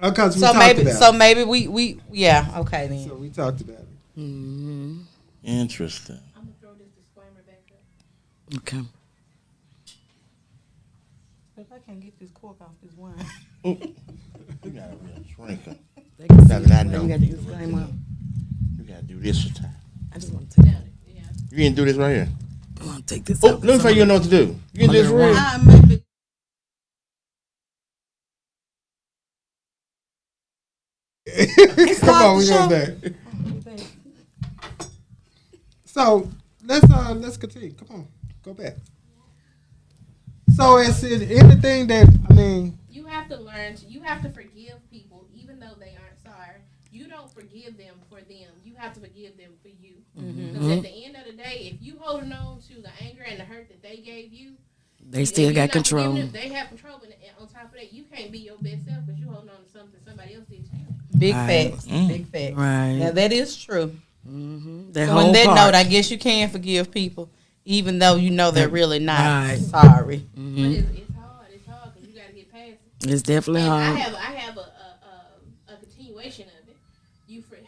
Because we talked about it. So maybe we okay then. So we talked about it. Mm-hmm. Interesting. I'm gonna throw this disclaimer back up. Okay. If I can't get this cork off this wine. You got a real shrinker. Now that I know. You got to disclaimer. You gotta do this a time. I just want to take it. Yeah. You didn't do this right here. I want to take this Oh, out. let me tell you know what to do. You can do this real. Maybe. Come on, we go back. So let's continue. Come on, go back. So is it anything that You have to learn. You have to forgive people, even though they aren't sorry. You don't forgive them for them. You have to forgive them for you. Because at the end of the day, if you holding on to the anger and the hurt that they gave you, They still got control. They have control, and on top of that, you can't be your best self because you holding on to something somebody else did to you. Big Right. facts. Big facts. Right. Now that is true. Mm-hmm. That So whole on that part. note, I guess you can forgive people, even though you know they're really not Right. sorry. But Mm-hmm. it's hard. It's hard because you got to get past it. It's definitely And hard. I have a continuation of it.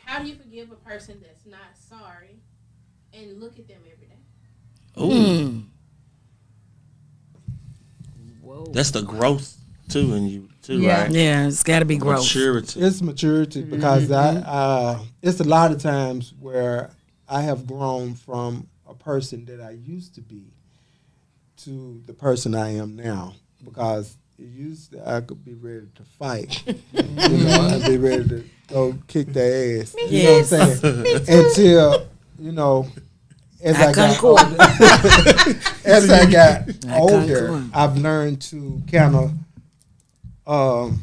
How do you forgive a person that's not sorry and look at them every day? Mm. Whoa. That's the growth too in you too, Yeah. right? Yeah, it's got to be growth. Maturity. it's maturity because it's a lot of times where I have grown from a person that I used to be to the person I am now because it used to, I could be ready to fight, I'd be ready to go kick their ass. You know what I'm saying? Until as I got concord. older, as I got I older, concord. I've learned to kind of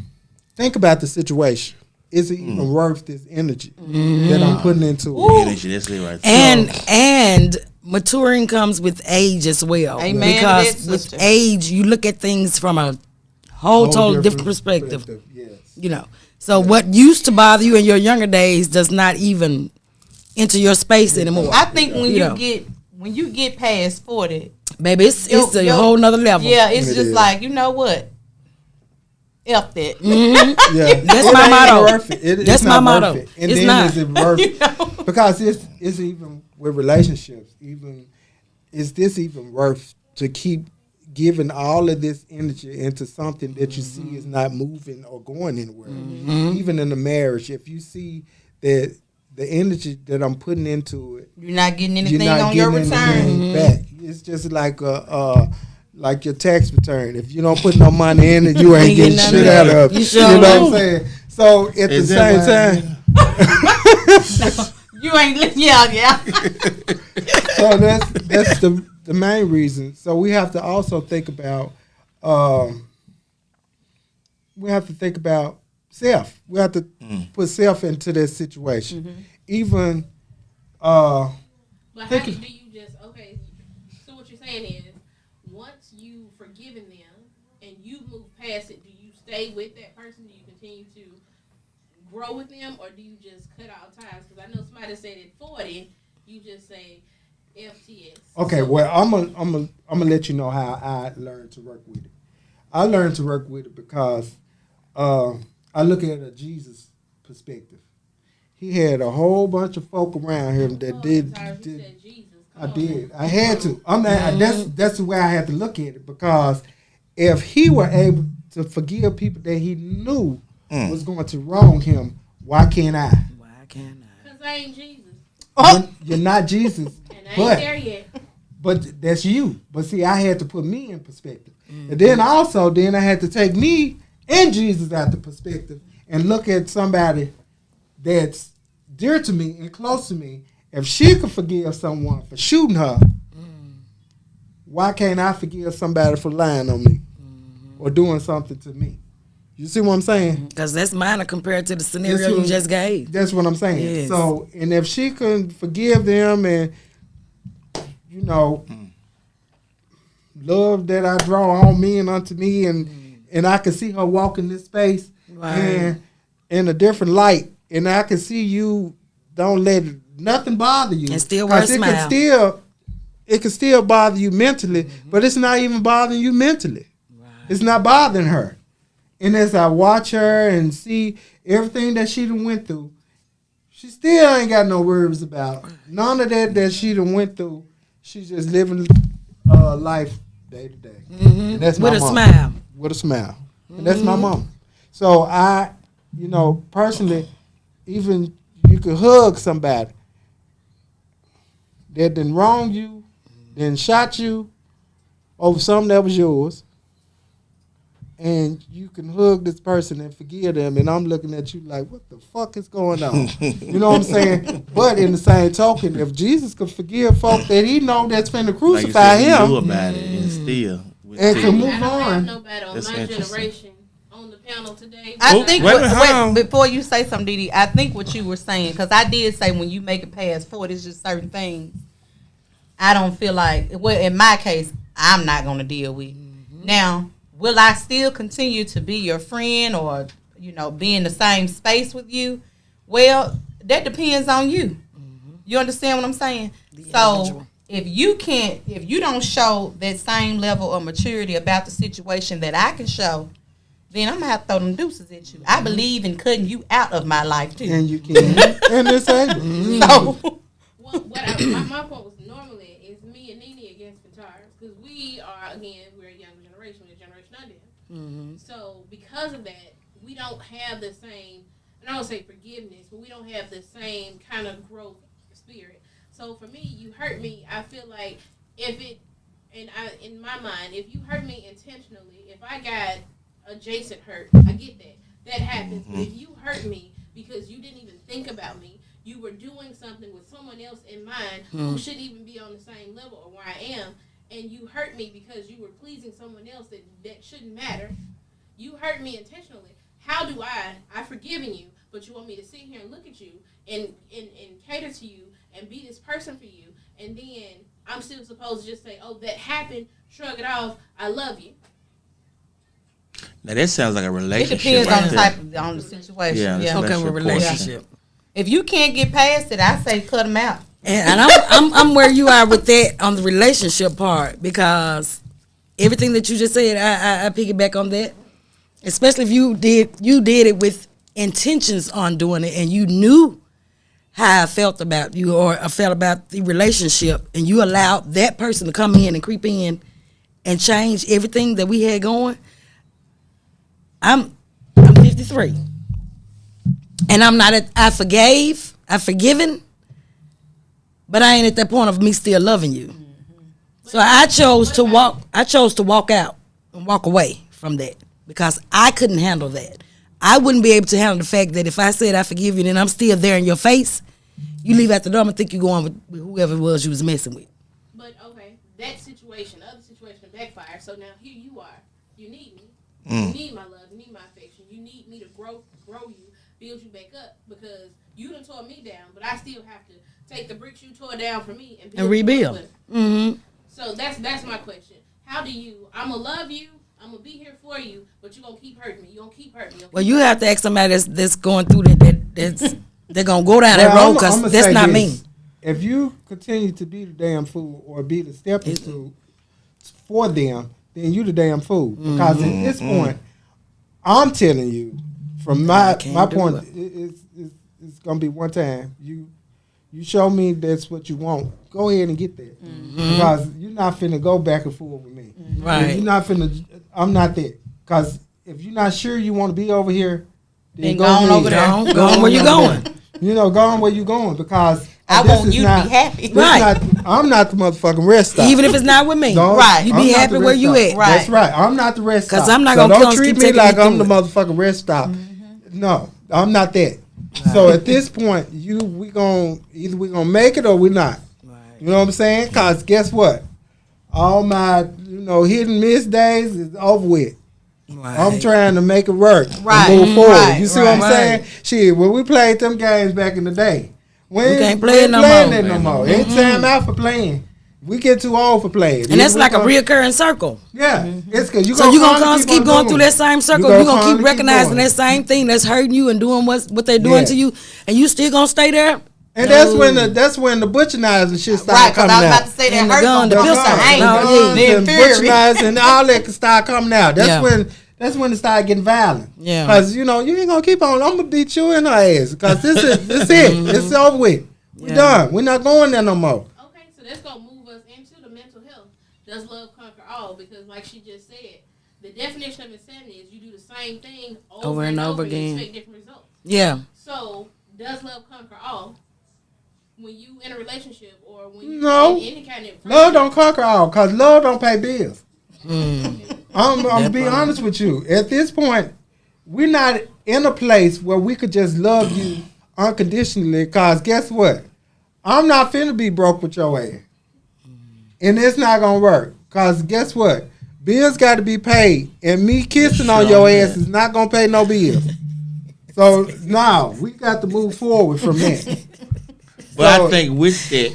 think about the situation. Is it even worth this energy that I'm putting into it? Energy, that's it right there. And maturing comes with age as well. Amen to that, Because with sister. age, you look at things from a whole total different perspective. Yes. So what used to bother you in your younger days does not even enter your space anymore. I think when You know. when you get past 40, Baby, it's a Yo- whole nother level. yeah, it's It just is. like, you know what? F that. Yeah, That's It my ain't motto. worth it. That's it's my not motto. worth it. And It's then not. is it worth it? Because it's even with relationships. Even is this even worth to keep giving all of this energy into something that you see is not moving or going anywhere? Even in a marriage, if you see that the energy that I'm putting into it, You're not getting you're anything not on your getting return. anything back. It's just like like your tax return. If you don't put no money in it, you ain't getting nothing shit back. out of it. You You sure know what I'm won't. saying? So at the Is that same why- time, You ain't, yeah. so that's the main reason. So we have to also think about self. We have to put self into this situation. Even But Think how of- do you just so what you're saying is once you've forgiven them and you move past it, do you stay with that person? Do you continue to grow with them, or do you just cut out ties? Because I know somebody said at 40 you just say FTS. okay, So- well, I'm gonna let you know how I learned to work with it. I learned to work with it because I look at a Jesus perspective. He had a whole bunch of folk around him that Oh, did. sorry, you said Jesus. I Come on. did. I had to. I'm not. That's the way I had to look at it because if he were able to forgive people that he knew was going to wrong him, why can't I? Why can't I? Because I ain't Jesus. You're not Jesus, And I ain't but there yet. but that's you. But see, I had to put me in perspective, and then I had to take me and Jesus out the perspective and look at somebody that's dear to me and close to me. If she could forgive someone for shooting her, why can't I forgive somebody for lying on me or doing something to me? You see what I'm saying? Because that's minor compared to the scenario That's you what- just gave. That's what I'm saying. Yes. So, and if she can forgive them and, love that I draw on me and unto me, and I can see her walk in this space Right. and in a different light, and I can see you don't let nothing bother you. And still wear a 'Cause smile. it can still bother you mentally, but it's not even bothering you mentally. It's not bothering her. And as I watch her and see everything that she done went through, she still ain't got no worries about none of that she done went through. She's just living life day to day. And that's my With a mom. smile. With a smile. And that's my mom. So I, personally, even you could hug somebody that done wronged you, then shot you over something that was yours, and you can hug this person and forgive them, and I'm looking at you like, what the fuck is going on? You know what I'm saying? But in the same token, if Jesus could forgive folk that he know that's finna Like you crucify said, you knew him, about it and still. And to move I don't have on. nobody on That's my interesting. generation on the panel today. I Oh, think wait a minute, hold on. before you say something, Didi, I think what you were saying, because I did say when you make it past 40, it's just certain things I don't feel like, well, in my case, I'm not going to deal with. Now, will I still continue to be your friend or, be in the same space with you? Well, that depends on you. You understand what I'm saying? So if you don't show that same level of maturity about the situation that I can show, then I'm gonna have to throw them deuces at you. I believe in cutting you out of my life too. and you can, and it's able. So Well, my point was normally is me and Nene against guitars because we're a younger generation, we're a generation under. So because of that, we don't have the same, and I don't say forgiveness, but we don't have the same kind of growth spirit. So for me, you hurt me, I feel like in my mind, if you hurt me intentionally, if I got adjacent hurt, I get that. That happens. But if you hurt me because you didn't even think about me, you were doing something with someone else in mind who shouldn't even be on the same level or where I am, and you hurt me because you were pleasing someone else that shouldn't matter. You hurt me intentionally. How do I've forgiven you, but you want me to sit here and look at you and cater to you and be this person for you, and then I'm still supposed to just say, oh, that happened, shrug it off, I love you. Now that sounds like a it relationship. depends on the right type on the situation. Yeah, Yeah. that's Okay, with relationship. If you can't get past it, I say cut them out. And I'm where you are with that on the relationship part, because everything that you just said, I piggyback on that. Especially if you did it with intentions on doing it, and you knew how I felt about you or I felt about the relationship, and you allowed that person to come in and creep in and change everything that we had going. I'm 53, and I'm not at. I've forgiven, but I ain't at that point of me still loving you. So I chose to walk out and walk away from that because I couldn't handle that. I wouldn't be able to handle the fact that if I said I forgive you, then I'm still there in your face. You leave out the door and think you're going with whoever it was you was messing with. But okay, that situation, the other situation backfired. So now here you are. You need me. Mm. You need my love. You need my affection. You need me to grow you, build you back up because you done tore me down, but I still have to take the bricks you tore down for me and rebuild. You up. Mm-hmm. So that's my question. How do you? I'm gonna love you. I'm gonna be here for you, but you gonna keep hurting me. You gonna keep hurting me. Well, you have to ask somebody that's going through that's they're gonna go down that road because I'ma that's say not this. me. If you continue to be the damn fool or be the stepping stool for them, then you the damn fool. Because at this point, I'm telling you, from my can't do point, it. it's gonna be one time you show me that's what you want. Go ahead and get that because you're not finna go back and forth with me. Right. You're not finna. I'm not that. Because if you're not sure you want to be over here, then go on ahead. over there. Go on where you going. Go on where you going because I this want is you not- to be happy. this Right. I'm not the motherfucking rest stop. Even if it's not with me. Don't- Right. You I'm be not happy the where rest you stop. at. Right. That's right. I'm not the rest stop. 'Cause I'm not so gonna don't come treat keep me taking like you I'm the through motherfucking rest stop. No, I'm not that. So at this point, either we gonna make it or we not. You know what I'm saying? Cause guess what? All my hit and miss days is over with. Right. I'm trying to make it work Right. and move forward. Right. You see what I'm Right. saying? Shit, when we played them games back in the day, we can't play it no playing more. that no more. Ain't time out for playing. We get too old for playing. And that's like a reoccurring circle. Yeah, it's because you So you gonna constantly keep going through that same circle. You gonna keep constantly recognizing going. that same thing that's hurting you and doing what they're doing Yeah. to you, and you still gonna stay there. And that's when the butcher knives and shit start Right, because coming I was about out. to say that And the hurt gun, on the the pistol. pistol. No, The guns yeah. and butcher knives and all that can start coming out. That's Yeah. when That's when it started getting violent. Yeah. Because, you know, you ain't going to keep on. I'm going to beat you in her ass. Because this it. It's over with. We done. We're not going there no more. Okay, so that's gonna move us into the mental health. Does love conquer all? Because like she just said, the definition of insanity is you do the same thing over and over again. And expect different results. Yeah. So does love conquer all? When you in a relationship or when you No. in any kind of Love don't conquer all. Because love don't pay bills. Mm. I'm going to be honest with you. At this point, we're not in a place where we could just love you unconditionally. Because guess what? I'm not finna be broke with your ass. And it's not going to work. Because guess what? Bills got to be paid. And me kissing on your ass is not going to pay no bills. So, no, we got to move forward from that. But So- I think with that,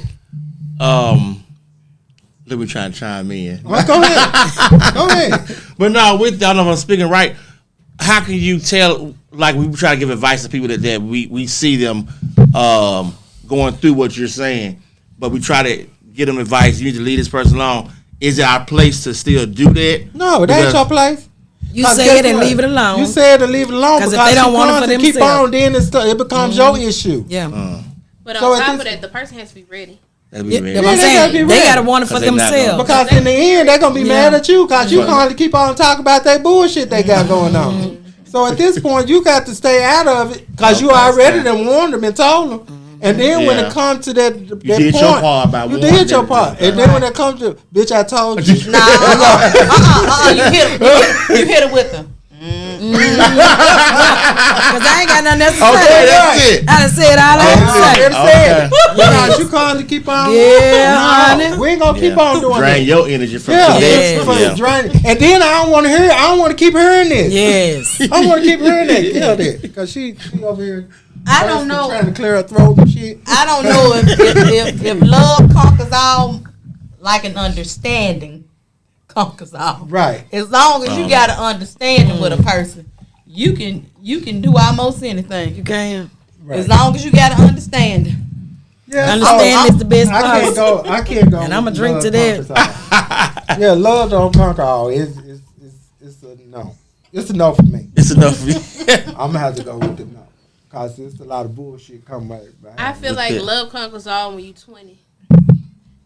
let me try and chime in. Go ahead. Go ahead. But no, with that, I don't know if I'm speaking right. How can you tell? Like we try to give advice to people that we see them going through what you're saying, but we try to get them advice. You need to leave this person alone. Is it our place to still do that? No, it ain't your place. You Cause say guess it and what? leave it alone. You say it and leave it alone 'Cause because if they don't want it for keep themselves. on, then it becomes your issue. Yeah. But So on at top this- of that, the person has to be ready. That'd be Yeah, real. that's what I'm they gotta be saying. They ready. got to want it for 'Cause they not themselves. gonna- Because in the end, they're gonna be mad Yeah. at you because you can't keep on talking about that bullshit they got going on. So at this point, you got to stay out of it because you already done warned them and told them. And then when Yeah. it comes to that You that did point, your part by you warning did your them. part. And then when it comes to, bitch, I told you. Nah, you hit it with them. Because I ain't got nothing else to Okay, say. that's it. I done said all I had to say. Understand? Because you calling to keep on. Yeah, No, honey. we ain't gonna keep on doing Drain this. your energy from Yeah, today. it's for Yeah. draining. And then I don't want to hear. I don't want to keep hearing this. Yes. I don't want to keep hearing that. Kill that because she over here. I don't know. Trying to clear her throat and shit. I don't know if love conquers all, like an understanding conquers all. Right. As long as you got an understanding with a person, you can do almost anything. You can. Right. As long as you got an understanding. Yeah, Understand is the best I can't part. go. I can't go. And I'ma with drink love to that. conquers all. Yeah, love don't conquer all. It's a no. It's a no for me. It's enough for you. I'm gonna have to go with the no because there's a lot of bullshit coming back. I feel What's like that? love conquers all when you're 20.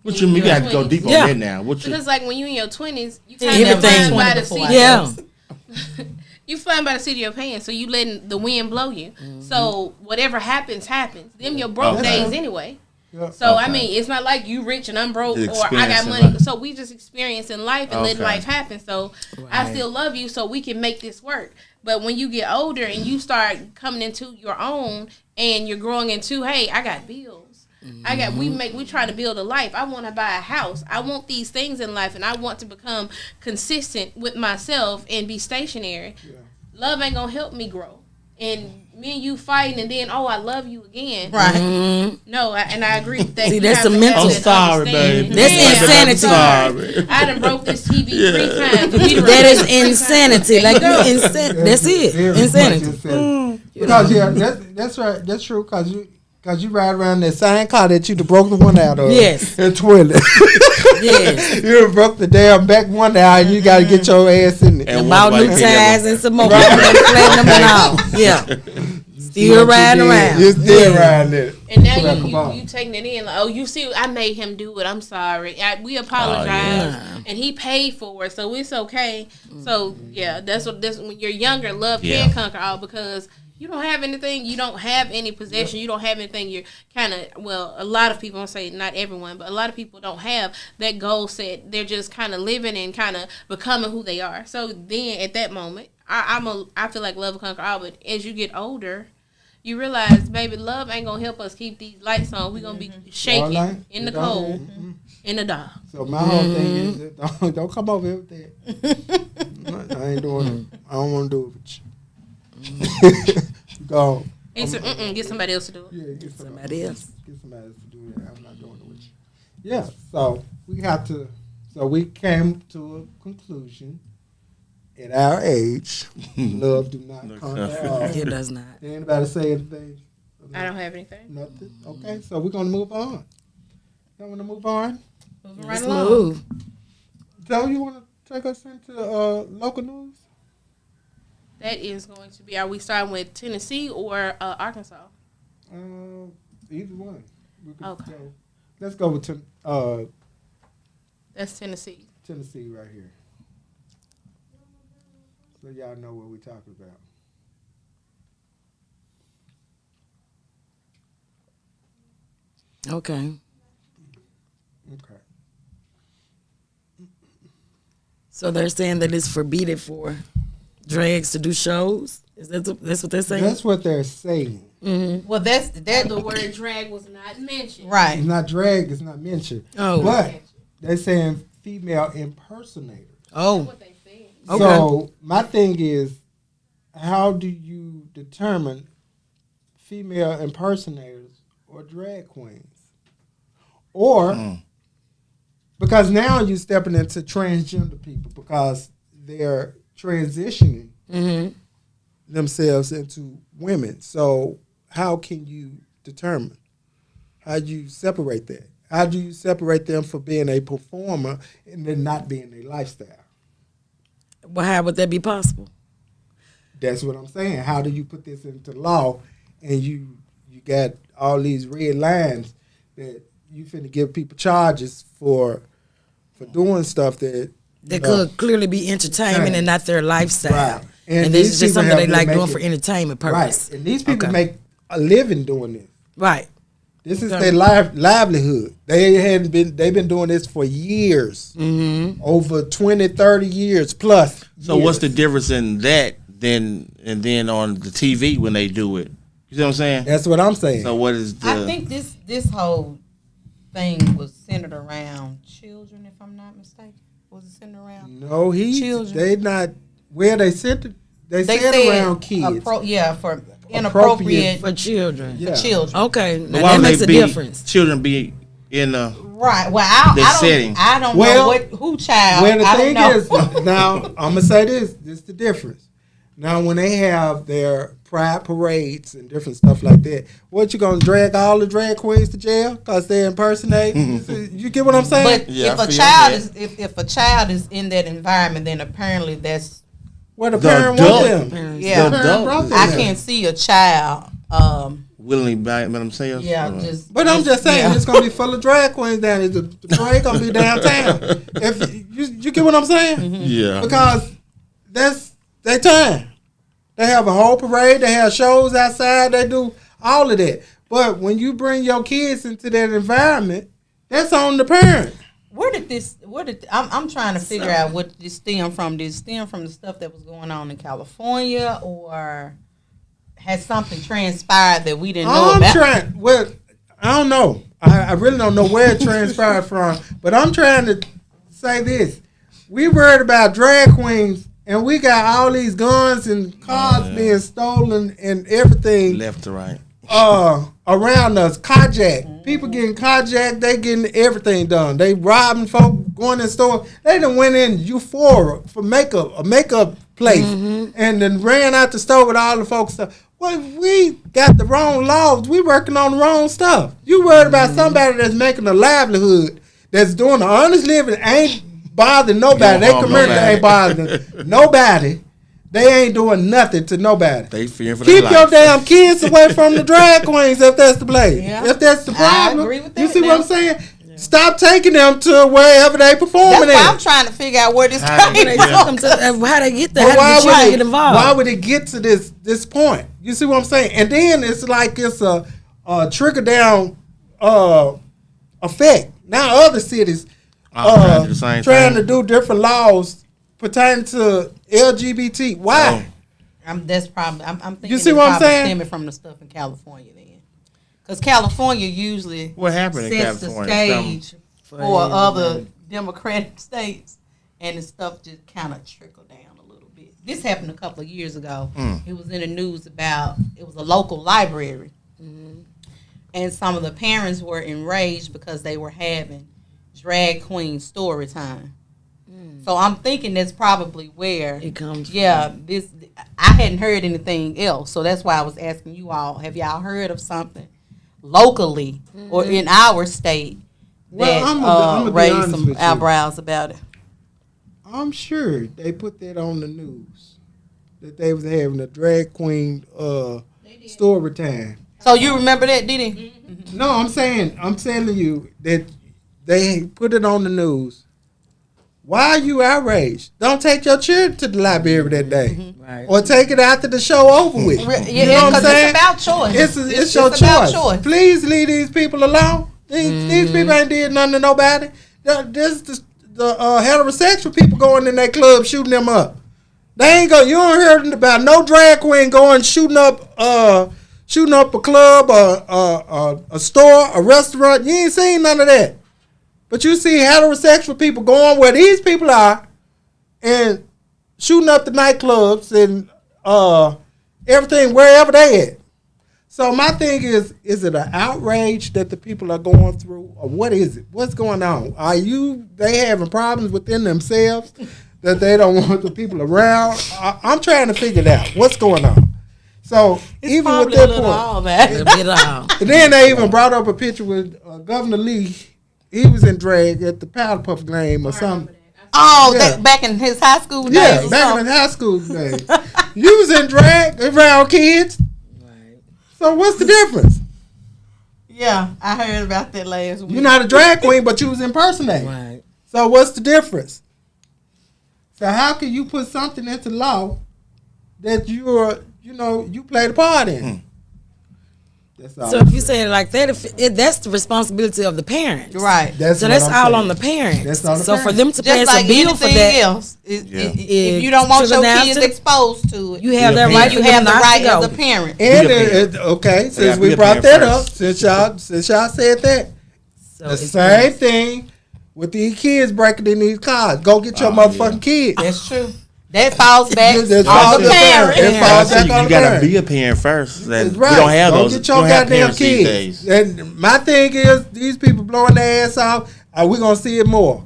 What you mean? You got to go deep on Yeah. that now. What you? Because like when you in your 20s, you Yeah, kind of everything. flying by the 24 seat. Yeah. You flying by the seat of your pants, so you letting the wind blow you. So whatever happens, happens. Them your broke Okay. days anyway. Yeah. So I Okay. mean, it's not like you rich and I'm broke, Just or I got experiencing money. life. So we just experiencing life and letting Okay. life happen. So I still love you, so we can make this work. But when you get older and you start coming into your own and you're growing into, hey, I got bills. We try to build a life. I want to buy a house. I want these things in life, and I want to become consistent with myself and be stationary. Yeah. Love ain't gonna help me grow. And me and you fighting, and then I love you again. Right. Mm-hmm. No, and I agree with that. See, You that's have the to mental- have I'm that sorry, understanding. baby. That's Yeah, insanity. Sorry. I done broke this TV 3 times. We done That broke is it 3 times. insanity. Like you insane. That's it. Very much Insanity. Because that's right. That's true. Because you ride around that same car that you done broke the one out of. Yes. And toilet. Yes. You done broke the damn back one out, and you got to get your ass in it. And About one new white tires kid. and some more. Flatten them and all. Yeah. Still riding around. You still Yeah. riding it. And now Come you on. taking it in like, oh, you see, I made him do it. I'm sorry. We apologize, and he paid for it, so it's okay. So yeah, that's when you're younger. Love Yeah. can conquer all because you don't have anything. You don't have any possession. You don't have anything. You're kind of a lot of people. I'll say not everyone, but a lot of people don't have that goal set. They're just kind of living and kind of becoming who they are. So then at that moment, I feel like love will conquer all. But as you get older, you realize, baby, love ain't gonna help us keep these lights on. We're gonna be shaking All night. in the Don't- cold, in the dark. So my whole thing is, don't come over here with that. I ain't doing it. I don't want to do it with you. Go. He said, get somebody else to do it. Yeah, get Somebody else. Get somebody else to do that. I'm not doing it with you. Yeah. So we have to. So we came to a conclusion. At our age, love do not conquer all. It does not. Anybody say anything? I don't have anything. Nothing. Okay, so we're gonna move on. You want to move on? Moving Let's right along. move. Joe, you want to take us into local news? That is going to be. Are we starting with Tennessee or Arkansas? Either one. We could Okay. go. Let's go with That's Tennessee. Tennessee right here. So y'all know what we're talking about. Okay. Okay. So they're saying that it's forbidden for drags to do shows. That's what they're saying? That's what they're saying. Well, that's The word drag was not mentioned. It's right. not drag. It's not mentioned. Oh. But they're saying female impersonators. Oh. What they said. Okay. So my thing is, how do you determine female impersonators or drag queens? Or because now you're stepping into transgender people because they're transitioning themselves into women. So how can you determine? How do you separate that? How do you separate them from being a performer and then not being a lifestyle? Well, how would that be possible? That's what I'm saying. How do you put this into law and you got all these red lines that you finna give people charges for doing stuff that That could clearly be entertainment and not their lifestyle. Right. And, these this is just people something they have like been doing making- for entertainment right. purpose. And these people Okay. make a living doing this. Right. This is Okay. their livelihood. They've been doing this for years. Over 20, 30 years plus. So what's the difference in that then on the TV when they do it? You see what I'm saying? That's what I'm saying. So what is the? I think this whole thing was centered around children, if I'm not mistaken. Was it centered around? No, Children. they not where they sent it. They said around kids. For inappropriate For children. Yeah. children. Okay. But Now why that would makes they a be difference. children be in the? Right. Well, The setting. I don't Well, know who child. Well, the I thing don't know. is, now I'm gonna say this. This is the difference. Now, when they have their pride parades and different stuff like that, what you gonna drag all the drag queens to jail because they impersonate? You get what I'm saying? But Yeah, if I a feel child that. is if a child is in that environment, then apparently that's Where the The parent adult. want them. yeah. The parent adult brought is- them I there. can't see a child. Willingly buy it, but I'm saying. Yeah, just. But I'm just saying, yeah. it's gonna be full of drag queens down there. The parade gonna be downtown. If you get what I'm saying? Yeah. Because that's their time. They have a whole parade. They have shows outside. They do all of that. But when you bring your kids into that environment, that's on the parent. I'm trying to figure out what this stem from. Did it stem from the stuff that was going on in California, or has something transpired that we didn't know about? Well, I don't know. I really don't know where it transpired from. But I'm trying to say this. We worried about drag queens, and we got all these guns and cars being stolen and everything Left to right. around us. Carjacked. People getting carjacked. They getting everything done. They robbing folk, going in store. They done went in Euphoria for a makeup place, and then ran out the store with all the folks stuff. Well, we got the wrong laws. We working on the wrong stuff. You worried about somebody that's making a livelihood, that's doing an honest living, ain't bothering nobody. They harm commercial nobody. ain't bothering nobody. They ain't doing nothing to nobody. They fearing for their Keep life. your damn kids away from the drag queens if that's the play. Yeah. If that's the I problem. agree with You that see now. what I'm saying? Stop taking them to wherever they performing That's why I'm at. trying to figure out where this How came they- from. How they get there? But How did the children get involved? why would it get to this point? You see what I'm saying? And then it's like it's a trickle down effect. Now other cities Trying to do the same trying thing. to do different laws pertaining to LGBT. Why? That's probably. I'm thinking. You see it's what I'm probably saying? Stemming from the stuff in California, then, because California usually What happened in sets the California? stage for other Democratic states, and the stuff just kind of trickled down a little bit. This happened a couple of years ago. It was in the news about it was a local library, and some of the parents were enraged because they were having drag queen story time. So I'm thinking that's probably where It comes Yeah, this I hadn't heard anything else, so that's why I was asking you all. Have y'all heard of something locally or in our state Well, that I'ma be raised honest some with you. eyebrows about it? I'm sure they put that on the news. that they was having a drag queen story time. So you remember that, Didi? No, I'm telling you that they put it on the news. Why are you outraged? Don't take your children to the library that day. Right. Or take it after the show over with. Yeah, You know what I'm because saying? it's about choice. It's your about choice. Please leave these people alone. These people ain't did nothing to nobody. This the heterosexual people going in that club shooting them up. They ain't go. You don't hear about no drag queen going shooting up a club, a store, a restaurant. You ain't seen none of that. But you see heterosexual people going where these people are and shooting up the nightclubs and everything wherever they at. So my thing is it an outrage that the people are going through, or what is it? What's going on? They having problems within themselves that they don't want the people around? I'm trying to figure it out. What's going on? So It's even with probably that a little point, all that. A bit of- and then they even brought up a picture with Governor Lee. He was in drag at the Powder Puff game or something. Oh, Yeah. that back in his high school days. Yeah, or back something. in the high school days. You was in drag around kids. Right. So what's the difference? Yeah, I heard about that last week. You're not a drag queen, but you was impersonating. Right. So what's the difference? So how can you put something into law that you played a part in? That's all. So if you say it like that, that's the responsibility of the parents. Right. So what that's I'm all saying. on the parents. That's on the so for parents. them to Just pass like a bill for anything that, else, Yeah. if you don't want to your the kids now- exposed to it, you have Yeah, that yeah. right. you for them have the not right to go. as a parent. And Be a parent. okay, since be we a brought parent that up, first. since y'all said that, So the it's same thing with these kids breaking in these cars. Go get your motherfucking kids. That's true. That falls back That on falls the back. parent. It I falls see back you on the gotta parent. be a parent first. That's We right. don't have Go those. get We your don't have goddamn parents these kids. days. And my thing is, these people blowing their ass off, we're going to see it more.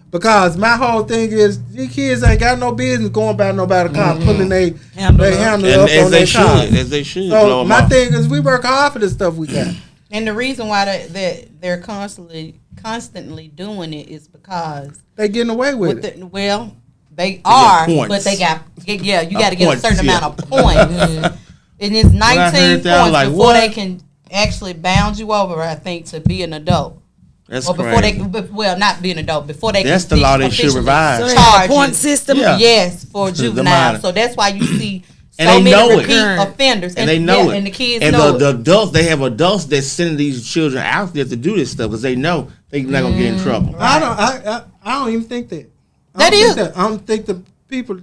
Because my whole thing is, these kids ain't got no business going by nobody's car, pulling their handle And up as on they their car. should, as they should. So blow 'em my off. thing is, we work hard for the stuff we got. And the reason why they're constantly doing it is because They getting away with it. they get are, points. but they got you got to get a Points, certain yeah. amount of points. And it's 19 I heard points that, I was like, before what? they can actually bound you over. I think to be an adult, That's or before crazy. not be an adult, before they That's can the law they should officially revise. So they charge have a point you. system. Yeah. Yes, for The juvenile. minor. So that's why you see And so they many know it. repeat offenders, And they know it. and the kids and know the it. adults, they have adults that's sending these children out there to do this stuff because they know they're not gonna get in trouble. I don't even think that. That is- I don't think the people.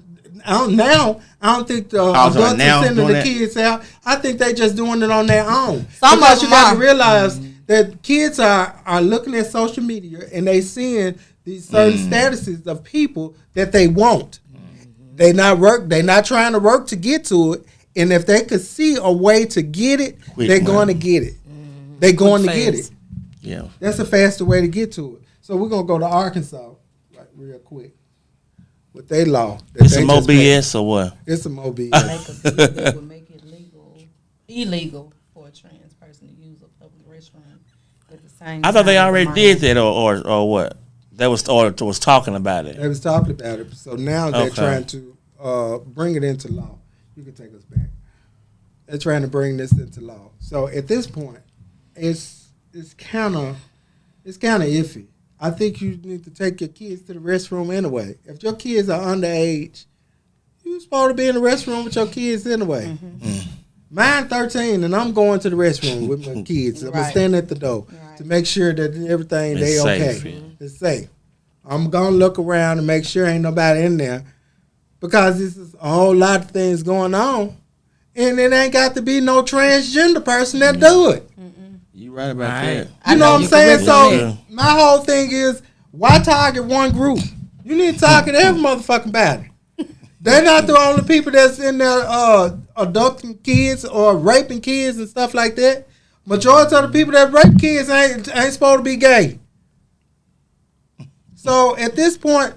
I don't think the so adults now are sending doing the that? kids out. I think they just doing it on their own. Some because of you them got to are. realize that kids are looking at social media and they seeing these certain statuses of people that they want. They not trying to work to get to it. And if they could see a way to get it, Quick they're money. going to get it. They're going to Quick get fast. it. Yeah. That's a faster way to get to it. So we're gonna go to Arkansas, like real quick, with their law. that It's they some more just passed. BS or what? It's some more BS. That would make it illegal for a trans person to use a public restroom. At the same I thought they time as a already minor. did that or what? That was talking about it. They was talking about it. So now they're Okay. trying to bring it into law. You can take us back. They're trying to bring this into law. So at this point, it's kind of iffy. I think you need to take your kids to the restroom anyway. If your kids are underage, you're supposed to be in the restroom with your kids anyway. Mine 13, and I'm going to the restroom with my kids. I'm gonna Right. stand at the door Right. to make sure that everything It's they safe, okay. yeah. It's safe. I'm gonna look around and make sure ain't nobody in there because this is a whole lot of things going on, and it ain't got to be no transgender person that do it. You right about Right. that. I You know what I'm you saying? correct So me. Yeah. my whole thing is, why target one group? You need to target every motherfucking body. They're not the only people that's in there adopting kids or raping kids and stuff like that. Majority of the people that rape kids ain't supposed to be gay. So at this point,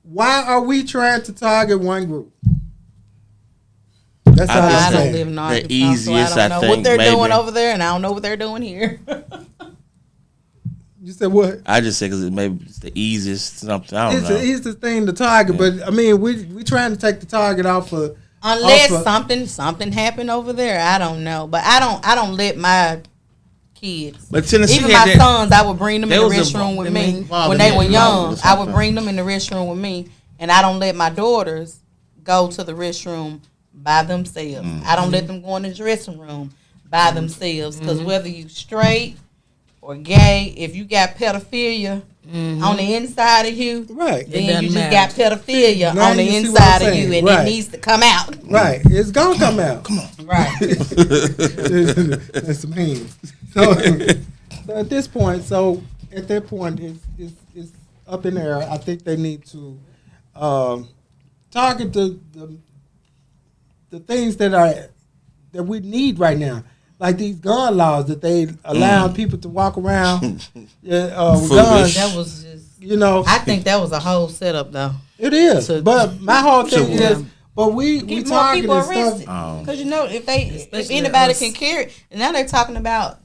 why are we trying to target one group? That's all I I'm I don't saying. live in The Arkansas, easiest, so I don't know I what think, they're doing maybe. over there, and I don't know what they're doing here. You said what? I just say because it's the easiest something. I don't It's know. the easiest thing to target, but I mean, we trying to take the target off of Unless off of- something happened over there, I don't know. But I don't let my kids. But Tennessee Even had my that- sons, I would bring them in There the was a- restroom with me involved when in they that were involved young. or I would something. bring them in the restroom with me, and I don't let my daughters go to the restroom by themselves. I don't let them go in the dressing room by themselves because whether you straight or gay, if you got pedophilia on the inside of you, Right. then doesn't you just matter. got pedophilia Now on the you see what inside I'm of you, saying. and Right. it needs to come out. Right. It's gonna come out. Come on. Right. There's some hands. So at this point, it's up in the air. I think they need to target the things that we need right now, like these gun laws that they allow people to walk around with Foolish. guns. That was just. You know, I think that was a whole setup, though. it is. So- But my whole thing So, is, but we Get more targeting people stuff. arrested Oh. because you know if Especially anybody us. can carry, and now they're talking about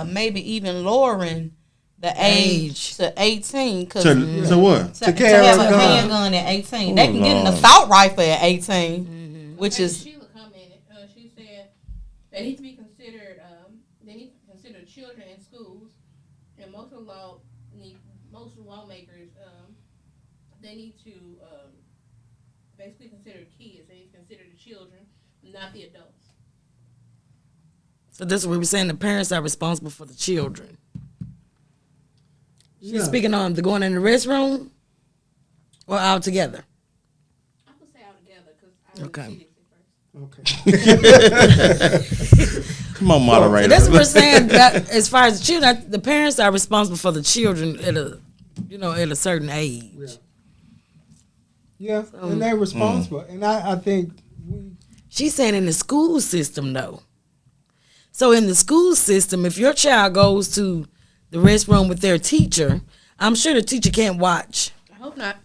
maybe even lowering the age to 18 because So what? to carry have a a gun. handgun at 18, they can get an Lord. assault rifle at 18, which Okay, is Sheila commented. She said they need to be considered. They need to consider children in schools, and most lawmakers. They need to basically consider kids. They need to consider the children, not the adults. So this is what we're saying. The parents are responsible for the children. Yeah. Speaking on the going in the restroom or all together. I would say all together because I Okay. see this at first. Okay. Come on, moderator. So that's what we're saying. That as far as the children, the parents are responsible for the children at a certain age. Yeah, and they're responsible. And I think we She's saying in the school system though. So in the school system, if your child goes to the restroom with their teacher, I'm sure the teacher can't watch I hope not.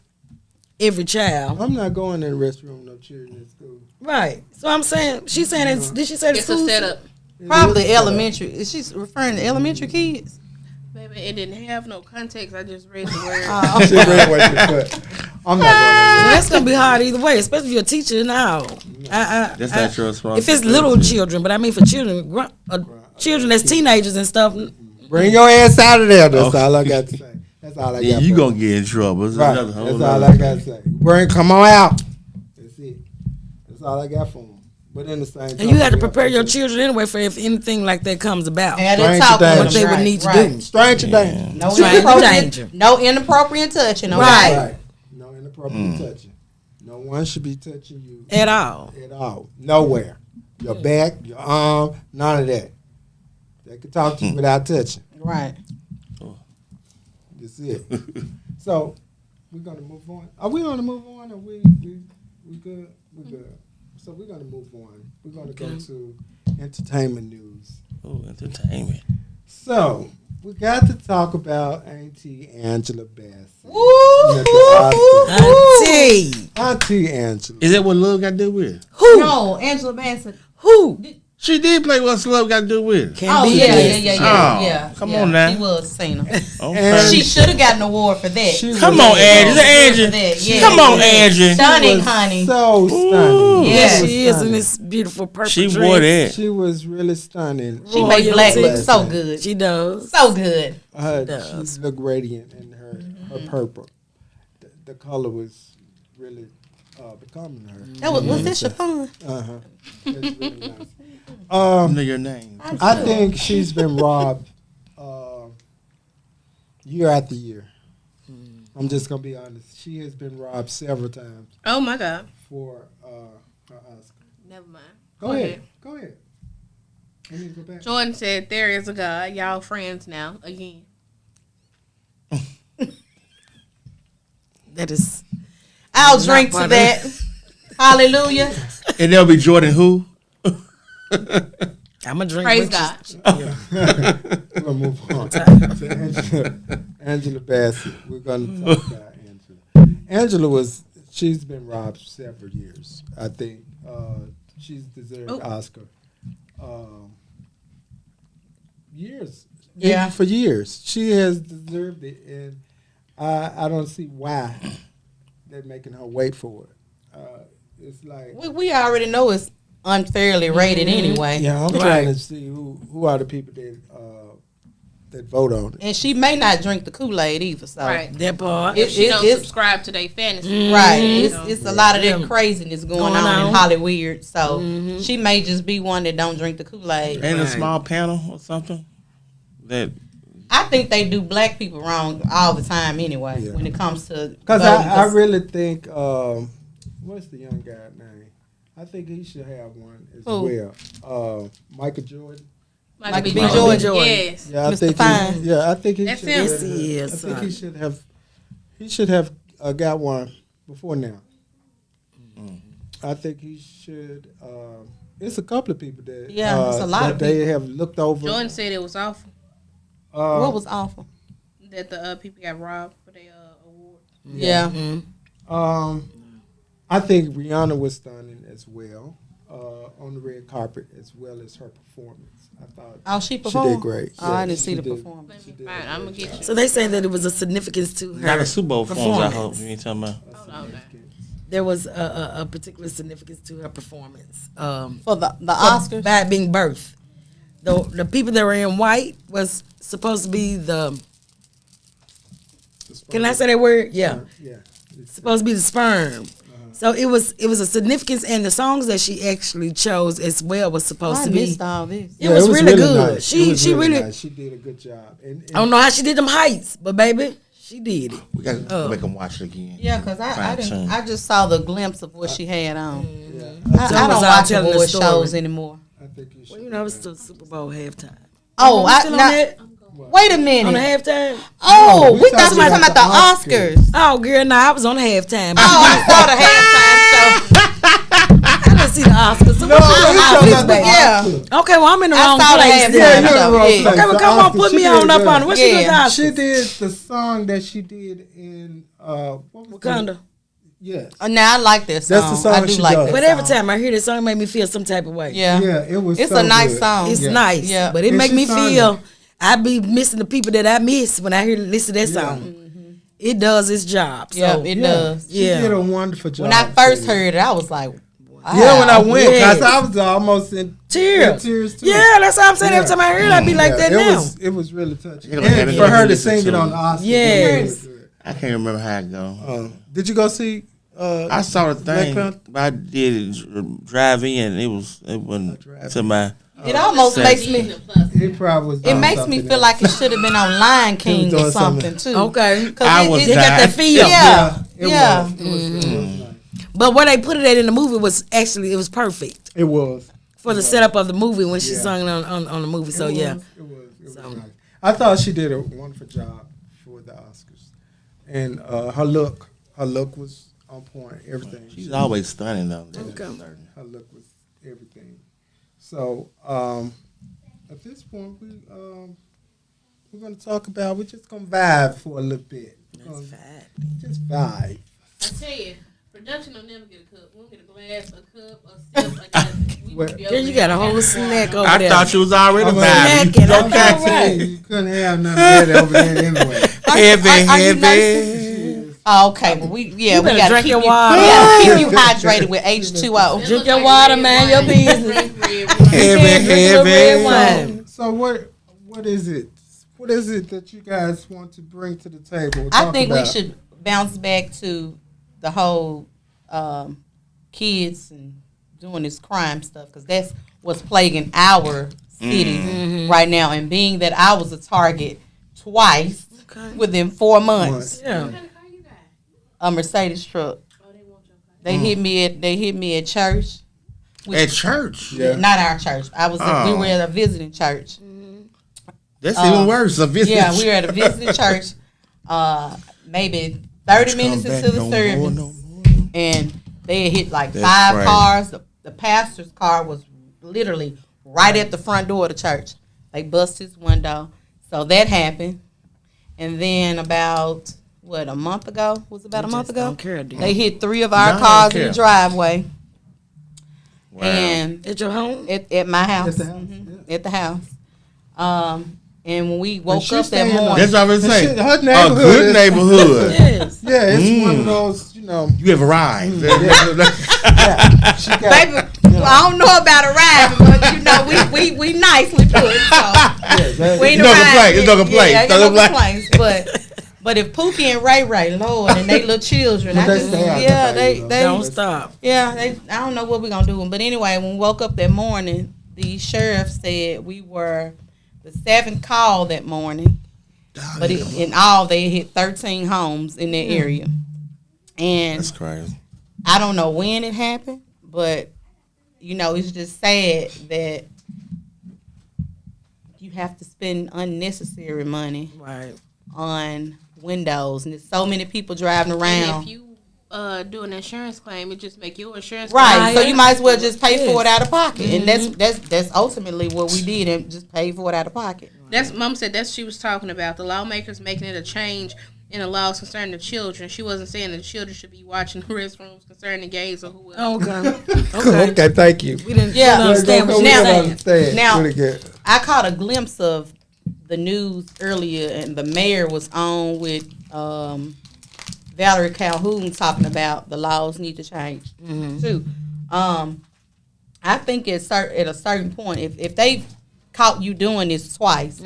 every child. I'm not going in the restroom with no children in school. Right. So I'm saying she's saying it's, did she say the It's a school setup. probably It is, elementary. Is she referring to elementary kids? Baby, it didn't have no context. I just read the word. She read what she put. I'm not So that's gonna be hard either way, especially if you're a teacher now. That's not your responsibility. If it's little children, but I mean for children, children that's teenagers and stuff. going. Bring your ass out of there. That's Okay. all I got to say. That's all I got. Yeah, you for gonna get in trouble. It's Right. another whole That's nother all I got to say. Bring, come on out. That's it. That's all I got for them. But in the same time, And you got to we prepare your to- children anyway for if anything like that comes about. And they're Stranger talking danger. What they would right, need to right. do. Stranger danger. No Stranger danger. inappropriate, no inappropriate touching. Okay? Right. Right. No inappropriate touching. No one should be touching you At all. at all. Nowhere. Your back, your arm, none of that. They can talk to you without touching. Right. That's it. So we're gonna move on. Are we gonna move on? Or we good? We good. So we're gonna move on. We're gonna go to entertainment news. Oh, entertainment. So we got to talk about Auntie Angela Bassett. Woo! At the Auntie. Auntie Angela. Is that what love got to do with it? Who? No, Angela Bassett. Who? She did play what's love got to do with it. Can't Oh be yeah, this. yeah. Come on now. She was Cena. Okay. And She should have gotten an award for that. She Come was on, Angie. Is For that that, Angie? yeah. Come on, Angie. Stunning, was honey. So stunning. Yeah, Yes, was she is in stunning. this beautiful purple She dress. wore that. She was really stunning. She made black look Bassett. so good. She does. So good. She looked radiant in her purple. The color was really becoming her. That was this your fun? Uh-huh. It's really nice. I know your name. I think she's been robbed year after year. I'm just gonna be honest. She has been robbed several times Oh my God. for her Oscar. Never mind. Go ahead. Go ahead. I need to go back. Jordan said, "There is a God. Y'all friends now again." That is. I'll drink to that. Hallelujah. And there'll be Jordan who? I'm a drink. Praise with God. We're gonna move on to Angela Bassett. We're gonna talk about Angela. She's been robbed several years. I think she's deserved Oscar. Years. Yeah. For years. She has deserved it, and I don't see why they're making her wait for it. it's like We already know it's unfairly rated anyway. yeah, I'm trying to see who are the people that vote on it. And she may not drink the Kool-Aid either. So Right. That part. It- She don't it's- subscribe to their fantasy. right, it's a lot of that Yeah. craziness going Going on in on. Hollywood. So she may just be one that don't drink the Kool-Aid. Ain't a Right. small panel or something that I think they do black people wrong all the time anyway Yeah. when it comes to Because voting, I really think what's the young guy name? I think he should have one as Who? well. Michael Jordan. Michael B. Michael Jordan. B. Jordan. Yes. Yeah, I Mr. think Fine. I think he That's should. him. Yes, he is, I think son. he should have. He should have got one before now. I think he should. It's a couple of people that Yeah, it's a lot that of they people. have looked over. Jordan said it was awful What was awful? that the people got robbed for their award. Yeah. I think Rihanna was stunning as well on the red carpet, as well as her performance. I thought Oh, she she performed. did great. Oh, I Yeah, didn't see she the did. performance. Let me did find. a I'm gonna great get job. you. So they say that it was a significance to her. not a Super Bowl performance. I performance. hope you ain't talking about. Hold on now. There was a particular significance to her performance. For the Oscars? By it being birth. The people that were in white was supposed to be the. Can I say that word? Yeah. Yeah. It's- Supposed to be the sperm. So it was a significance, and the songs that she actually chose as well was supposed I to be. missed all this. It was really good. Nice. She It was really. nice. She did a good job. And I don't know how she did them heights, but baby, she did it. We got to make them watch it again. Yeah, because I Fine didn't. tune. I just saw the glimpse of what she had on. yeah, I So it don't was all watch telling the award story. shows anymore. I think you should. Well, you know, it's the Super Bowl halftime. Oh, We I still on now, that? wait a On the minute. halftime? Oh, No, we we thought you were talking about the Oscars. Oh, girl, no, I was on the halftime. Oh, I saw the halftime show. I didn't see the Oscars. So No, what you we talking talking about, about baby? Yeah. Okay, well, I'm in the I wrong saw the place. halftime then. Yeah, you're in the show. wrong Yeah. place. Okay, well, The come on, Oscars, put she me did on up good. on it. What she did? Yeah. She did the song that she did in what was Wakanda. Yes. Now I like that song. That's the song I do she like does. that But every song. time I hear this song, it make me feel some type of way. Yeah. Yeah, it was. It's so a nice good. song. It's Yeah. nice, Yeah. but it And make she me sung feel it. I be missing the people that I miss when I hear listen to that song. It does its job. So, Yeah, it does. She Yeah. did a wonderful job. When I first too. heard it, I was like, wow. Yeah, when I went, Yes. cause I was almost in Tears. tears too. Yeah, that's what I'm saying. Every Yeah. time I hear it, I be like that it now. it was really touching. You're gonna have And to for her to listen sing to it on it. the Oscars. Yes. was really I can't remember how it go. good. Did you go see? I saw the thing. Panther? But I did drive in. It wasn't drive to my. It almost Sad. makes me. It probably was. It doing makes me something feel else. like it should have been on Lion King doing or something too. Okay. 'Cause I was They got that dying. feel. Yeah, It yeah. was. It was nice. But where they put it at in the movie was actually, it was perfect It was. for the setup of the movie when she Yeah. sung it on the movie. So, It yeah. was, it was nice. I thought she did a wonderful job for the Oscars, and her look was on point. Everything. She's always stunning though. Okay. Her look was everything. So at this point, we're going to talk about. We're just going to vibe for a little bit. We're gonna just vibe. I tell you, production will never get a cup. We'll get a glass, a cup, a sip, a dozen. We Well, would be Girl, over you there got a whole having snack fun. over I there. thought you was already I'm vibing. snacking. You Okay. okay? Hey, you couldn't have none of that over there anyway. Heavy, are you heavy. Oh, okay, well we You we better gotta drink keep your you. water. We gotta keep you hydrated with H2O. It Drink look your like water, red man, your wine. business. Drink red wine. Heavy, Drink a red heavy. wine. So what is it? What is it that you guys want to bring to the table? I Talk think we about? should bounce back to the whole kids and doing this crime stuff because that's what's plaguing our city right now. And being that I was a target twice within 4 months, Yeah. What kind of car you got? a Mercedes truck. Oh, they want your car. They hit me at church. At church. Yeah. Not our church. We Oh. were at a visiting church. That's even worse. A visit. Yeah, we were at a visiting church. Maybe 30 minutes into the service. No more. And they had hit like That's 5 crazy. cars. The pastor's car was literally right at the front door of the church. They bust his window. So that happened. And then about, a month ago? Was it about a month ago? Don't care, do you? They hit 3 of our Y'all don't cars in care. the driveway. Wow. And At your home? at my house. At the house, At the house. And when we woke she up stay in that the- morning. That's what I was And saying. shit, her A neighborhood good is- neighborhood. Yes. Yeah, it's one of those, You have arrived. Yeah, she got, Baby, I don't know about arriving, but you know, we nicely put. So we ain't No arrived complaints. yet. No complaints. Yeah, I No got no complaints. complaints. But if Pookie and Ray Ray, Lord, and they little children, But I they just stay out yeah, there, they Don't stop. yeah, I don't know what we're gonna do. But anyway, when we woke up that morning, the sheriff said we were the 7th call that morning. But in all, they hit 13 homes in that area. And That's crazy. I don't know when it happened, but, you know, it's just sad that you have to spend unnecessary money Right. on windows. And there's so many people driving And around. if you do an insurance claim, it just make your insurance Right, claim. so you might as well just pay for it Yes. out of pocket. And that's ultimately what we did, and just pay for it out of pocket. That's Mom said that's what she was talking about. The lawmakers making it a change in the laws concerning the children. She wasn't saying that the children should be watching the restrooms concerning gays or whoever. Okay. okay, thank you. We didn't Yeah. understand what We you Now- don't saying. understand. now- Really good. I caught a glimpse of the news earlier, and the mayor was on with Valerie Calhoun talking about the laws need to change too. I think at a certain point, if they caught you doing this twice,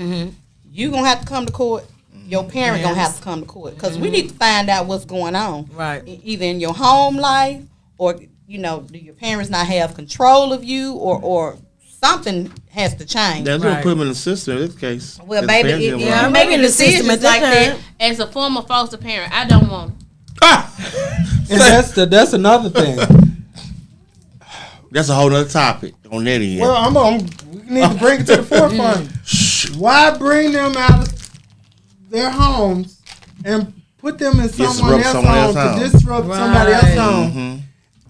you gonna have to come to court. Your parent gonna have to come to court because we need to find out what's going on. Right. Either in your home life, or you know, do your parents not have control of you, or something has to change. That's gonna Right. put them in the system in this case. Well, It's baby, family if involved. you making in the system decisions at that like that, time. As a former foster parent, I don't want them. And that's another thing. That's a whole other topic on that end. Well, we need to bring it to the forefront. Why bring them out of their homes and put them in someone else's home to disrupt somebody else's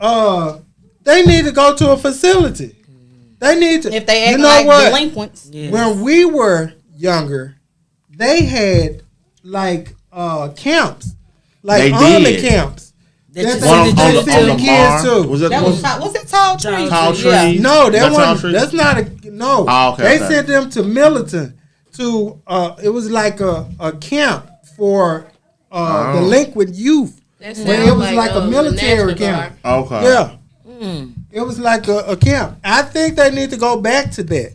home? They need to go to a facility. They need to. if they act you know like what? delinquents, Yes. When we were younger, they had like camps, like They army did. camps. That That you they One send on, the on, they the, children send on the the kids bar. too. Was that, was it Tall Trees? Tall Yeah. Trees? No, that That's one. Tall Trees? That's not a no. Oh, okay, They okay. sent them to Militant to. It was like a camp for delinquent youth. That Well, sounds it was like a the military National camp. Guard. Okay. Yeah, it was like a camp. I think they need to go back to that,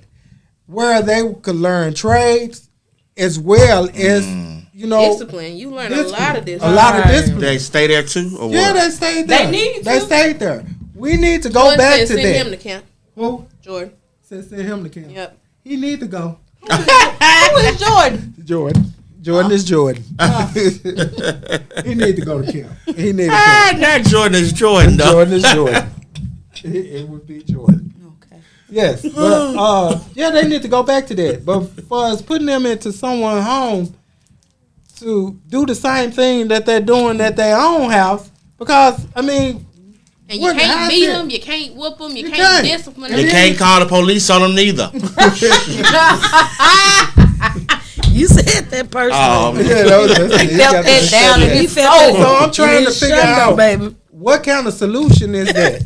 where they could learn trades as well as you know Discipline. You learn a lot of this. A lot of discipline. They stay there too, or Yeah, what? they stayed there. They need They to. stayed there. We need to go Jordan back said to send him that. to camp. Who Jordan. said send him to camp? Yep. He need to go. Who is Jordan? Jordan. Jordan is Jordan. He need to go to camp. He need to Ah, camp. not Jordan. It's Jordan though. Jordan is Jordan. It would be Jordan. Okay. Yes, but yeah, they need to go back to that. But for us putting them into someone's home to do the same thing that they're doing at their own house, because I mean, And you What can't happened? beat them. You can't whoop them. You You can't can't. discipline You them. can't call the police on them neither. You said that personally. Oh, man. yeah, He felt that down in He his felt that. soul. So I'm trying to His figure shundo, out baby. what kind of solution is that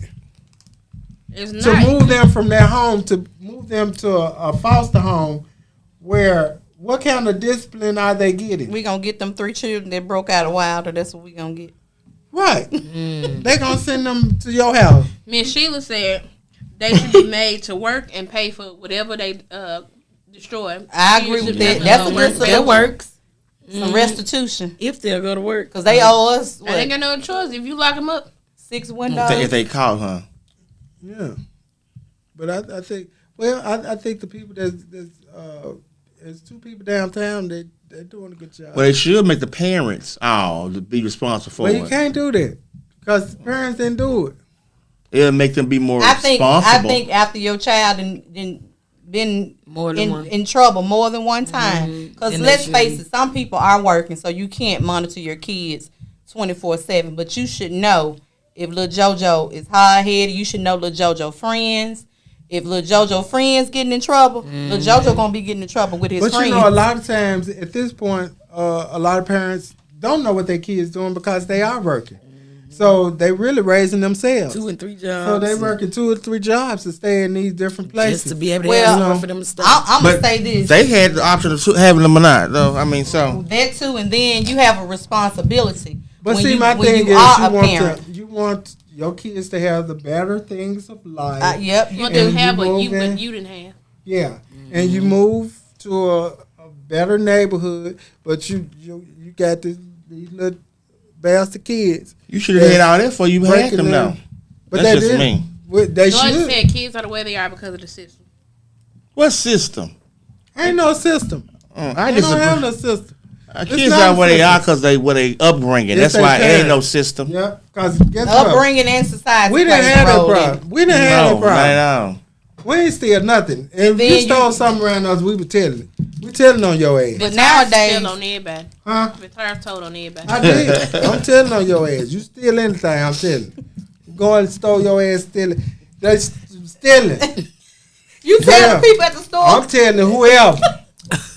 It's to not. move them from their home to move them to a foster home, where what kind of discipline are they getting? We gonna get them 3 children that broke out of Wilder. That's what we gonna get. Right, they gonna send them to your house. Miss Sheila said they should be made to work and pay for whatever they destroy. I agree with that. That's a good That solution. works. Some restitution, If they'll go to work. cause they owe us And they what, got no choice. If you lock them up, 6 If windows. they call, huh? Yeah, but I think I think the people there's 2 people downtown they're doing a good job. Well, they should make the parents to be responsible for But you it. can't do that because parents didn't do it. It'll make them be more I think responsible. after your child been More than one. in trouble more than one time. Because Then let's they face should. it, some people are working, so you can't monitor your kids 24/7. But you should know if little JoJo is hard headed. You should know little JoJo friends. If little JoJo friends getting in trouble, little JoJo gonna be getting in trouble with his But friends. you know, a lot of times at this point, a lot of parents don't know what their kids doing because they are working. So they really raising themselves. 2 and 3 jobs. So they working 2 or 3 jobs to stay in these different places. just to be able to Well, have you know, somewhere for them to stay. I'm gonna But say this. they had the option of having them or not, though. I mean, so That too, and then you have a responsibility. But when see, you, my when thing you is, are you a want parent. your kids to have the better things of life. Yep. You You didn't do. have, but move in. you didn't have. Yeah, and you move to a better neighborhood, but you got these little bastard kids. You should have had all that before you had breaking them them. now. But That's they just didn't. me. They George should. said kids are the way they are because of the system. What system? Ain't no system. I They don't have disagree. no system. Kids not are a where they system. are because they where they upbringing. Yes, That's why they it ain't can. no system. Yeah, because guess what? Upbringing and society. We didn't plays a have that role in it. problem. We didn't have No, that not problem. at all. We ain't steal nothing. If then you you- stole something around us, we were telling it. We telling on your ass. But The nowadays- still on everybody. Huh? The tires told on everybody. I did. I'm telling on your ass. You steal anything, I'm telling. You go and stole your ass stealing. They stealing. You tell Yeah. the people at the store. I'm telling whoever.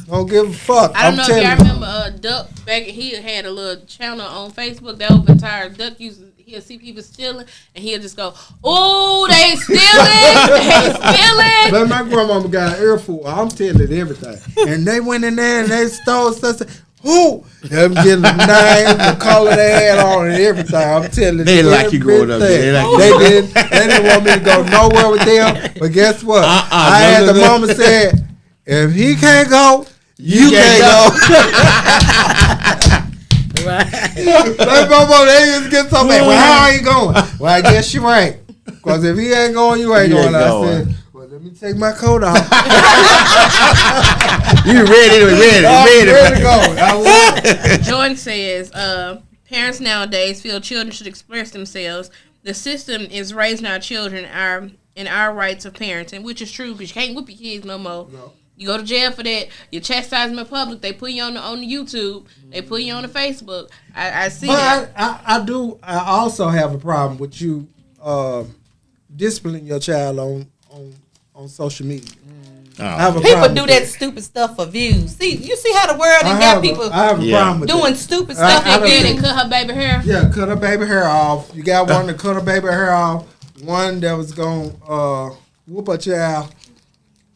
Don't give a fuck. I don't I'm know if y'all telling remember Duck back. He had a little channel on Facebook that opened tires. Duck he'll see people stealing, and he'll just go, "Oh, they stealing, they stealing." But my grandmama got an earful. I'm telling everything. And they went in there and they stole stuff. Who? Them getting the name, the color they had on, and everything. I'm telling They like you growing up. everything. They like you. They didn't want me to go nowhere with them. But guess what? I had the mama said, if he can't go, you can't go. Like mama, they just get so mad. Well, how are you going? Well, I guess you ain't. Because if he ain't going, you ain't He going. ain't I going. said, well, let me take my coat off. You ready? I'm Ready? ready to go. I will. Jordan says, parents nowadays feel children should express themselves. The system is raising our children in our rights of parenting, which is true because you can't whoop your kids no more. No. You go to jail for that. You chastise them in public. They put you on the YouTube. They put you on the Facebook. I see that. But I also have a problem with you disciplining your child on social media. I have a People problem do with that stupid stuff for views. See, you see how the world I and have got people I have a Yeah. problem with doing that. stupid I- stuff I and don't getting And cut her baby hair. Yeah, cut her baby hair off. You got one to cut her baby hair off. One that was going to whoop a child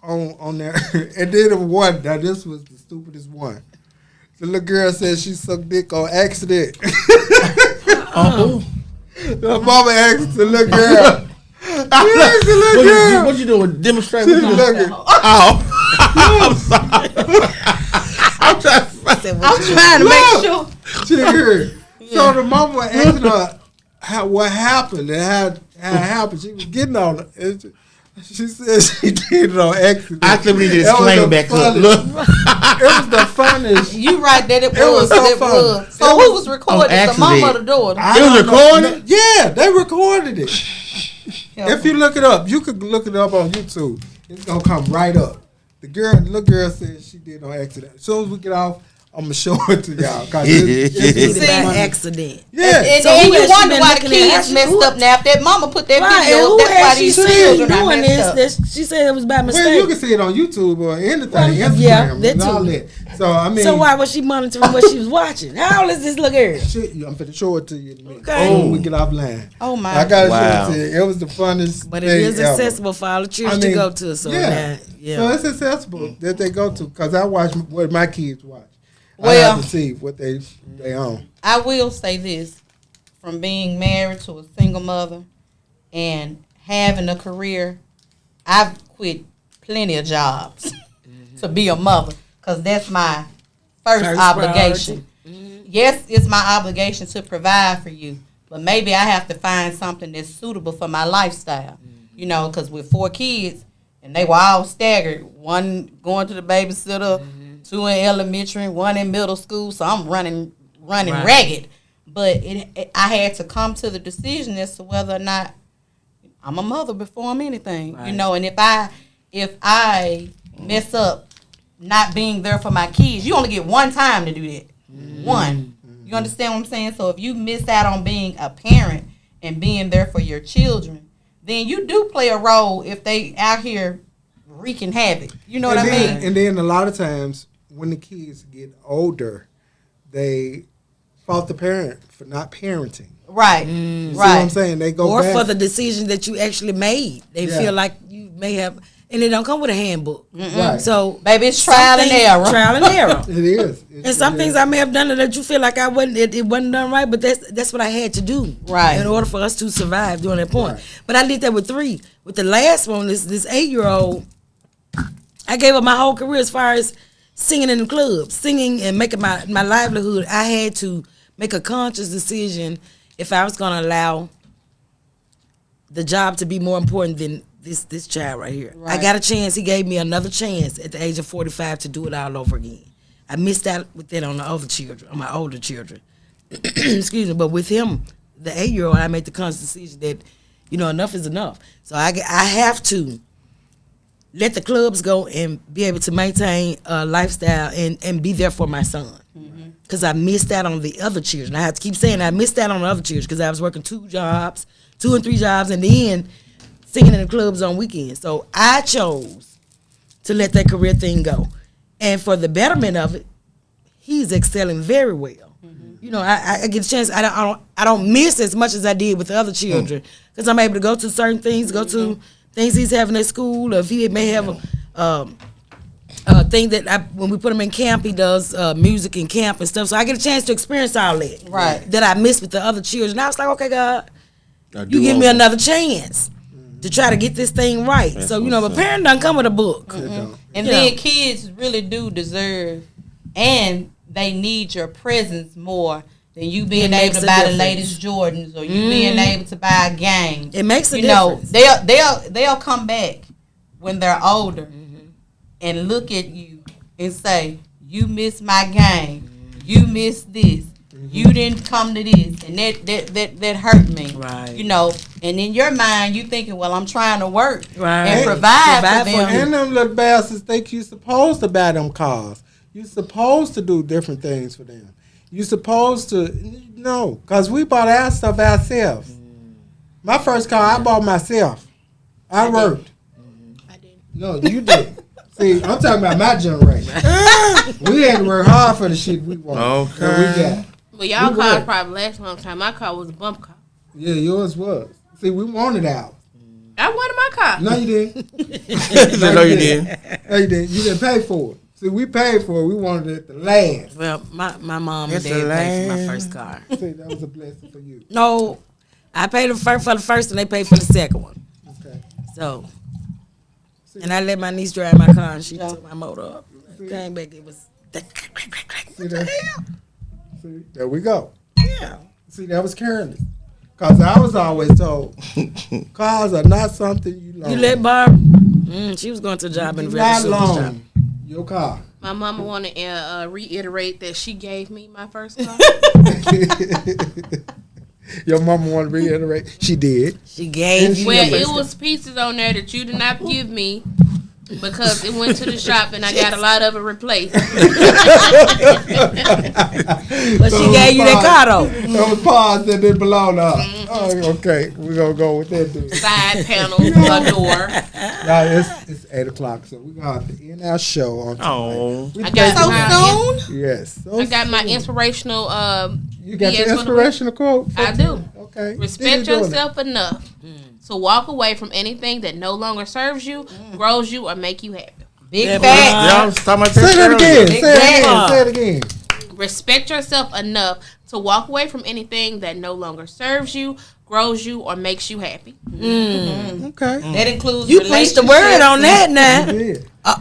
on there. And then the one, now this was the stupidest one. The little girl said she sucked dick on accident. The mama asked the little girl. She asked the little girl. What you doing? Demonstrate? She What you doing? looked at- Oh, I'm sorry. I'm trying. I'm trying to make sure. She heard. So the mama was asking her what happened and how it happened. She was getting on it. And she said she did it on accident. I think we need to That was disclaim the back up. funniest- Look, It was the funniest. You right that it It was was. so It funny. was. So It who was was recording? on The mama or the accident. daughter? I It was don't know. recorded? Yeah, they recorded it. If you look it up, you could look it up on YouTube. It's gonna come right up. The little girl said she did it on accident. As soon as we get off, I'm gonna show it to y'all. 'Cause it's Did it by See? accident. yeah. And So then who you has she wonder been why the looking at? kids messed up now. If that mama put that Right, and video, who that's why has she these seen children are doing messed up. this? That she said it was by Well, you mistake. can see it on YouTube or anything, Well, Instagram, yeah, that and all too. that. So I mean, So why was she monitoring what she was watching? How old is this little girl? shit, I'm finna show it to you in a minute. Okay. Oh, we get offline. Oh my! I gotta Wow. show it to you. It was the funnest. But it thing is ever. accessible for all the children I mean, to go to. So yeah. yeah. So it's accessible that they go to because I watch what my kids watch. I Well- have to see what they own. I will say this: from being married to a single mother and having a career, I've quit plenty of jobs to be a mother because that's my first obligation. Yes, it's my obligation to provide for you, but maybe I have to find something that's suitable for my lifestyle. You know, because with 4 kids, and they were all staggered. One going to the babysitter, 2 in elementary, 1 in middle school. So I'm running Right. ragged. But I had to come to the decision as to whether or not I'm a mother before I'm anything. Right. You know, and if I mess up not being there for my kids, you only get one time to do that. One. You understand what I'm saying? So if you miss out on being a parent and being there for your children, then you do play a role if they out here wreaking havoc. You know what I mean? And then a lot of times when the kids get older, they fault the parent for not parenting. Right. See what I'm Right. saying? They go Or back. for the decision that you actually made. They Yeah. feel like you may have, and it don't come with a handbook. Right. So, Baby, it's trial and error. Trial and error. It is. And some things I may have done that you feel like I wasn't, it wasn't done right, but that's what I had to do, Right. in order for us to survive during that point. Right. But I did that with 3. With the last one, this 8-year-old, I gave up my whole career as far as singing in the clubs, singing and making my livelihood. I had to make a conscious decision if I was going to allow the job to be more important than this child right here. Right. I got a chance. He gave me another chance at the age of 45 to do it all over again. I missed out with that on the other children, on my older children. Excuse me. But with him, the 8-year-old, I made the conscious decision that, enough is enough. So I have to let the clubs go and be able to maintain a lifestyle and be there for my son. Because I missed out on the other children. I have to keep saying I missed out on the other children because I was working 2 and 3 jobs, and then singing in the clubs on weekends. So I chose to let that career thing go. And for the betterment of it, he's excelling very well. I get a chance. I don't miss as much as I did with the other children because I'm able to go to certain things, go to things he's having at school, or if he may have a thing that when we put him in camp, he does music in camp and stuff. So I get a chance to experience all that. Right. That I missed with the other children. I was like, okay, God, I do you give want me that. another chance to try to get this thing right. That's So, what's but up. parent doesn't come with a book. And Yeah. then kids really do deserve, and they need your presence more than you being It able makes to a buy the difference. latest Jordans or you being able to buy a game. It makes a You know, difference. they'll come back when they're older and look at you and say, "You missed my game. You missed this. You didn't come to this," and that hurt me. Right. And in your mind, you thinking, "Well, I'm trying to work Right. and provide Provide for for them." And them little bastards think you supposed to buy them cars. You supposed to do different things for them. You supposed to because we bought our stuff ourselves. My first car I bought myself. I worked. I didn't. No, you did. See, I'm talking about my generation. We had to work hard for the shit we want. Okay. That we got. Well, y'all We car would. probably last a long time. My car was a bump car. Yeah, yours was. See, we wanted ours. I wanted my car. No, you didn't. No, you didn't. No, you didn't. You didn't pay for it. See, we paid for it. We wanted it to last. Well, my mom and It's dad a paid for my land. first car. See, that was a blessing for you. No, I paid them for the first and they paid for the second one. Okay. So, and I let my niece drive my car and she took my motor up. Came back, it was. See that? See, there we go. Yeah. See, that was careless. Because I was always told, cars are not something you loan. You let Barb? She was going to a job in You the not very job. loan your car. My mama want to reiterate that she gave me my first car. Your mama want to reiterate. She did. She gave you Well, your it first was pieces on there that you did not give me because it went to the shop and I got a lot of it replaced. But she gave you that car though. There was parts that didn't belong to her. Oh, okay, we're going to go with that, dude. Side panel, a door. Now, it's 8 o'clock, so we're going to have to end our show on tonight. Oh. We I thank got you- my, Yes. So I got my soon. inspirational. You got your BS for the week. inspirational quote? I do. Okay. Respect Still doing yourself enough to walk away from anything that no longer serves you, grows you, or make you happy. Big Yeah, facts. Y'all was talking about it. Say that again. Big Say it again. facts. Say it again. Respect yourself enough to walk away from anything that no longer serves you, grows you, or makes you happy. Okay. That includes You preached the word on that now. Yeah.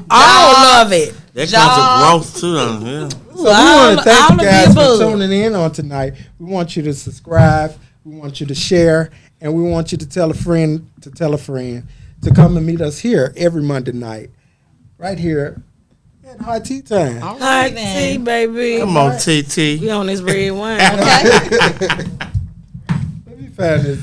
All of it. That Job. comes to growth too. Yeah. So we want to thank all you of the guys for above. tuning in on tonight. We want you to subscribe. We want you to share. And we want you to tell a friend to come and meet us here every Monday night. Right here at High Tea Time. All Hi, right, then. T, baby. Come on, TT. We on this red wine. Okay. Let me find this